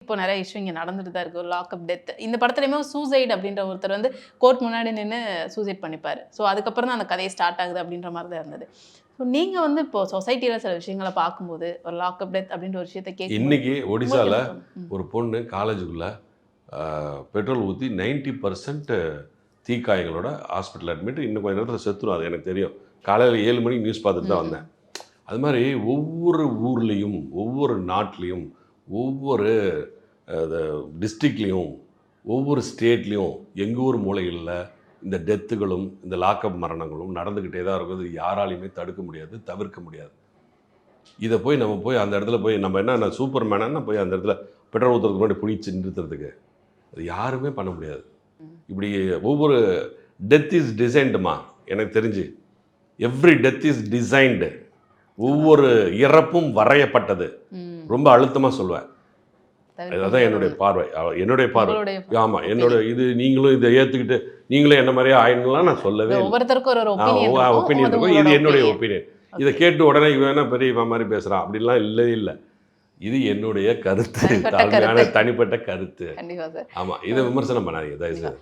இப்போ நிறைய இஷ்யூ இங்கே நடந்துட்டு தான் இருக்கு. ஒரு லாக்அப் டெத். இந்த படத்துலையுமே சூசைட் அப்படின்ற ஒருத்தர் வந்து கோர்ட் முன்னாடி நின்று சூசைட் பண்ணிப்பார். ஸோ அதுக்கப்புறம் தான் அந்த கதையை ஸ்டார்ட் ஆகுது அப்படின்ற மாதிரி தான் இருந்தது. ஸோ நீங்கள் வந்து இப்போ சொசைட்டியில் சில விஷயங்களை பார்க்கும்போது ஒரு லாக்அப் டெத் அப்படின்ற ஒரு விஷயத்தை கேட்கும் இன்னைக்கு ஒடிசாவில் ஒரு பொண்ணு காலேஜுக்குள்ளே பெட்ரோல் ஊற்றி 90% தீக்காயங்களோட ஹாஸ்பிட்டல் அட்மிட். இன்னும் கொஞ்சம் நேரத்தில் செத்துரும். அது எனக்கு தெரியும். காலையில் 7 மணிக்கு நியூஸ் பார்த்துட்டு தான் வந்தேன். அது மாதிரி ஒவ்வொரு ஊர்லேயும் ஒவ்வொரு நாட்டிலையும் ஒவ்வொரு டிஸ்ட்ரிக்ட்லேயும் ஒவ்வொரு ஸ்டேட்லேயும் எங்கள் ஊர் மூலைகளில் இந்த டெத்துகளும் இந்த லாக்அப் மரணங்களும் நடந்துக்கிட்டே தான் இருக்குது. யாராலையுமே தடுக்க முடியாது, தவிர்க்க முடியாது. இதை போய் நம்ம போய் அந்த இடத்துல போய் நம்ம என்ன சூப்பர் மேனான்னு போய் அந்த இடத்துல பெட்ரோல் ஊற்றுறதுக்கு முன்னாடி பிடிச்சி நிறுத்துறதுக்கு அது யாருமே பண்ண முடியாது. இப்படி ஒவ்வொரு டெத் இஸ் டிசைன்டுமா எனக்கு தெரிஞ்சு. Every death is designed. ஒவ்வொரு இறப்பும் வரையப்பட்டது. ரொம்ப அழுத்தமாக சொல்லுவேன். அதுதான் என்னுடைய பார்வை. ஆமாம், இது நீங்களும் இதை ஏற்றுக்கிட்டு நீங்களும் என்ன மாதிரியே ஆயிடலாம் நான் சொல்லவே இல்லை. ஒவ்வொருத்தருக்கும் ஒரு ஒப்பீனியன் இருக்கும். இது என்னுடைய ஒப்பீனியன். இதை கேட்டு உடனே இவன் பெரிய இவன் மாதிரி பேசுகிறான் அப்படின்லாம் இல்லை. இது என்னுடைய கருத்து, தாழ்மையான தனிப்பட்ட கருத்து. ஆமாம், இதை விமர்சனம் பண்ணாதீங்க தயவுசெய்து.